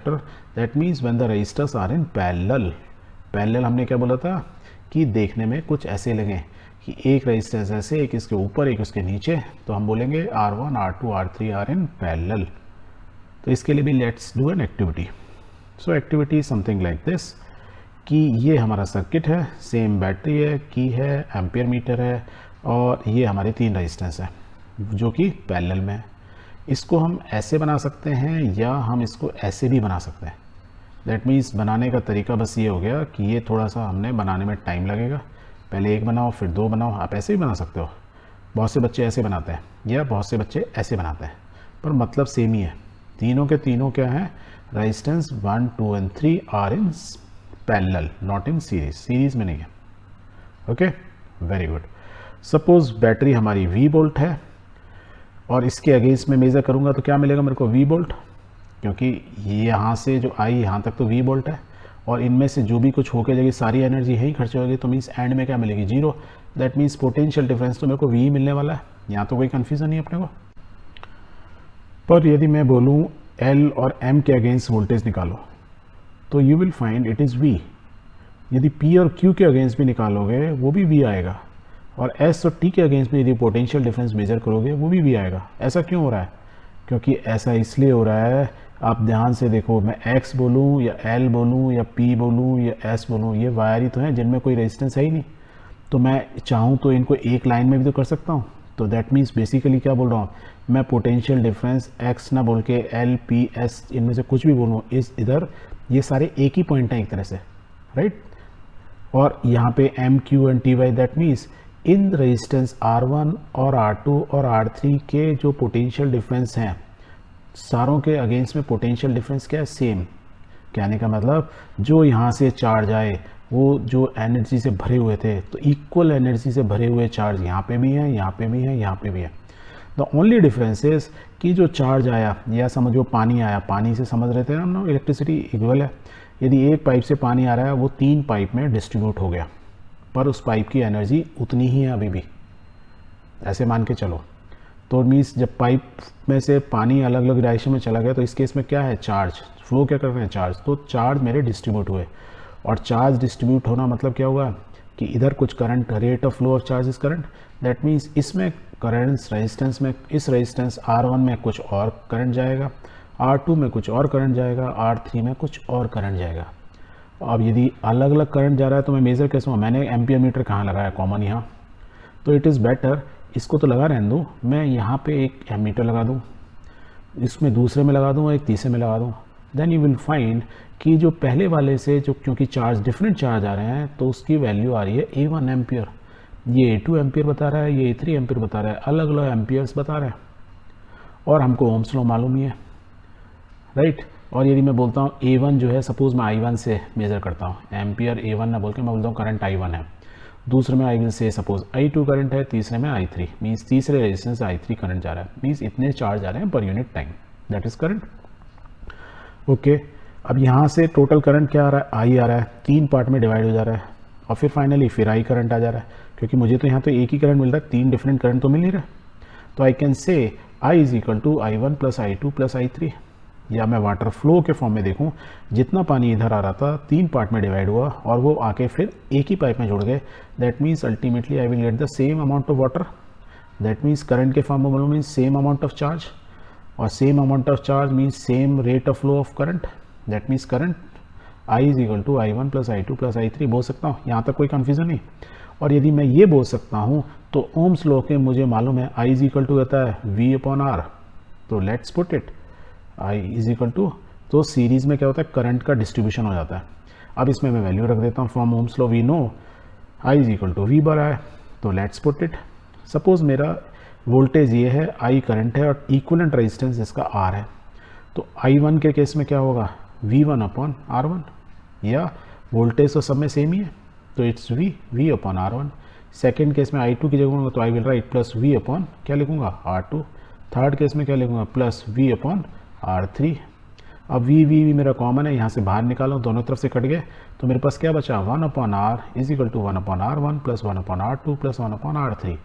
Vector, that means when the resistors are in parallel. Parallel हमने क्या बोला था कि देखने में कुछ ऐसे लगे कि एक रेजिस्टेंस ऐसे, एक इसके ऊपर एक उसके नीचे, तो हम बोलेंगे R1 R2 R3 are in parallel. तो इसके लिए भी let's do an activity. So activity something like this कि ये हमारा सर्किट है, सेम बैटरी है, की है, एम्पियर मीटर है, और ये हमारे 3 रेजिस्टेंस है जो कि पैरेलल में है। इसको हम ऐसे बना सकते हैं या हम इसको ऐसे भी बना सकते हैं। दैट मीन्स बनाने का तरीका बस ये हो गया कि ये थोड़ा सा हमने बनाने में टाइम लगेगा, पहले एक बनाओ फिर 2 बनाओ। आप ऐसे भी बना सकते हो, बहुत से बच्चे ऐसे बनाते हैं या बहुत से बच्चे ऐसे बनाते हैं, पर मतलब सेम ही है। तीनों के तीनों क्या हैं, resistance 1 2 and 3 are in parallel, not in series, series में नहीं है। Okay, very good. Suppose battery हमारी V वोल्ट है और इसके अगेंस्ट में मेज़र करूंगा तो क्या मिलेगा मेरे को, V वोल्ट, क्योंकि यहाँ से जो आई यहाँ तक तो V वोल्ट है, और इनमें से जो भी कुछ होके जाएगी सारी एनर्जी यहीं खर्च होगी, तो मीन्स एंड में क्या मिलेगी, 0। दैट मीन्स पोटेंशियल डिफरेंस तो मेरे को V मिलने वाला है, यहाँ तो कोई कन्फ्यूज़न नहीं है अपने को। पर यदि मैं बोलूँ L और M के अगेंस्ट वोल्टेज निकालो तो you will find it is V। यदि P और Q के अगेंस्ट भी निकालोगे वो भी V आएगा, और S और T के अगेंस्ट में यदि पोटेंशियल डिफरेंस मेजर करोगे वो भी V आएगा। ऐसा क्यों हो रहा है, क्योंकि ऐसा इसलिए हो रहा है, आप ध्यान से देखो, मैं X बोलूँ या L बोलूँ या P बोलूँ या S बोलूँ, ये वायर ही तो हैं जिनमें कोई रेजिस्टेंस है ही नहीं। तो मैं चाहूँ तो इनको एक लाइन में भी तो कर सकता हूँ। तो दैट मीन्स बेसिकली क्या बोल रहा हूँ मैं, पोटेंशियल डिफरेंस X ना बोल के L P S इनमें से कुछ भी बोलूँ, इधर ये सारे एक ही पॉइंट हैं एक तरह से, राइट। और यहाँ पे M Q and T Y, that means in resistance R1 और R2 और R3 के जो पोटेंशियल डिफरेंस हैं, सारों के अगेंस्ट में पोटेंशियल डिफरेंस क्या है, सेम। कहने का मतलब जो यहाँ से चार्ज आए वो जो एनर्जी से भरे हुए थे, तो इक्वल एनर्जी से भरे हुए चार्ज यहाँ पे भी है, यहाँ पे भी है, यहाँ पे भी है। द ओनली डिफरेंस इज कि जो चार्ज आया, या समझो पानी आया, पानी से समझ रहे थे हम लोग इलेक्ट्रिसिटी इक्वल है। यदि एक पाइप से पानी आ रहा है वो 3 पाइप में डिस्ट्रीब्यूट हो गया, पर उस पाइप की एनर्जी उतनी ही है अभी भी, ऐसे मान के चलो। तो मीन्स जब पाइप में से पानी अलग अलग डायरेक्शन में चला गया, तो इस केस में क्या है, चार्ज फ्लो क्या कर रहे हैं, चार्ज। तो चार्ज मेरे डिस्ट्रीब्यूट हुए, और चार्ज डिस्ट्रीब्यूट होना मतलब क्या हुआ कि इधर कुछ current, rate of flow of charge is current. That means इसमें करंट रेजिस्टेंस में, इस रेजिस्टेंस R1 में कुछ और करंट जाएगा, R2 में कुछ और करंट जाएगा, R3 में कुछ और करंट जाएगा। अब यदि अलग अलग करंट जा रहा है तो मैं मेज़र कैसे हूँ, मैंने एम्पियर मीटर कहाँ लगाया, कॉमन यहाँ, तो इट इज़ बेटर इसको तो लगा रहने दूँ, मैं यहाँ पे एक एमीटर लगा दूँ, इसमें दूसरे में लगा दूँ, एक तीसरे में लगा दूँ। देन यू विल फाइंड कि जो पहले वाले से जो, क्योंकि चार्ज डिफरेंट चार्ज आ रहे हैं, तो उसकी वैल्यू आ रही है A1 एम्पियर, ये A2 एम्पियर बता रहा है, ये A3 एम्पियर बता रहा है, अलग अलग एम्पियर्स बता रहे हैं, और हमको ओम्स लॉ मालूम ही है, राइट। और यदि मैं बोलता हूँ A1 जो है, सपोज मैं I1 से मेज़र करता हूँ, एम्पियर A1 ना बोल के मैं बोलता हूँ करंट I1 है, दूसरे में I will say suppose I2 current है, तीसरे में I3, मीन्स तीसरे रेजिस्टेंस I3 करंट जा रहा है, मीन्स इतने चार्ज आ रहे हैं per unit time, that is current. Okay, अब यहाँ से टोटल करंट क्या आ रहा है, I आ रहा है, 3 पार्ट में डिवाइड हो जा रहा है, और फिर फाइनली फिर I करंट आ जा रहा है, क्योंकि मुझे तो यहाँ तो एक ही करंट मिल रहा है, 3 डिफरेंट करंट तो मिल नहीं रहा। तो I can say I is equal to I1 plus I2 plus I3, या मैं वाटर फ्लो के फॉर्म में देखूं, जितना पानी इधर आ रहा था 3 पार्ट में डिवाइड हुआ और वो आके फिर एक ही पाइप में जुड़ गए। That means ultimately I will get the same amount of water. That means current के फॉर्म में बोलूँ means same amount of charge, और same amount of charge means same rate of flow of current. That means current I is equal to I1 plus I2 plus I3 बोल सकता हूँ, यहाँ तक कोई कन्फ्यूजन नहीं। और यदि मैं ये बोल सकता हूँ तो ओम्स लॉ के मुझे मालूम है I इज इक्वल टू होता है V अपॉन R, तो let's put it I is equal to, तो सीरीज में क्या होता है, करंट का डिस्ट्रीब्यूशन हो जाता है। अब इसमें मैं वैल्यू रख देता हूँ, from Ohm's law we know I is equal to V bar है, तो लेट्स पुट इट। सपोज मेरा वोल्टेज ये है, I करंट है और इक्विवेलेंट रेजिस्टेंस इसका R है, तो I1 के केस में क्या होगा, V1 अपॉन R1, या वोल्टेज तो सब में सेम ही है, तो it's V upon R1। Second case में I2 की जगह तो I will write plus V upon क्या लिखूंगा, R2। थर्ड केस में क्या लिखूंगा, प्लस V अपॉन R3। अब V मेरा कॉमन है, यहाँ से बाहर निकालो, दोनों तरफ से कट गए, तो मेरे पास क्या बचा, 1 upon R is equal to 1 upon R1 plus 1 upon R2 plus 1 upon R3।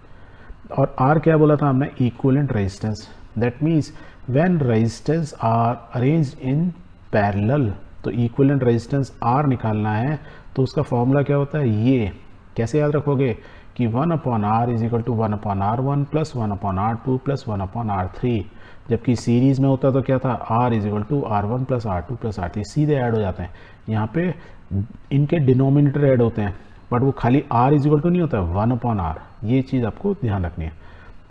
और R क्या बोला था हमने, equivalent resistance. That means when resistance are arranged in parallel, तो इक्विवेलेंट रेजिस्टेंस R निकालना है तो उसका फॉर्मूला क्या होता है, ये कैसे याद रखोगे कि 1/R is equal to 1/R1 plus 1/R2 plus 1/R3, जबकि सीरीज़ में होता तो क्या था, R is equal to R1 plus R2 plus R3, सीधे ऐड हो जाते हैं। यहाँ पे इनके डिनोमिनेटर ऐड होते हैं, बट वो खाली R इज इक्वल टू नहीं होता, 1/R, ये चीज़ आपको ध्यान रखनी है।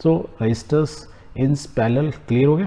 सो रेजिस्टर्स इन पैरेलल, क्लियर हो गया।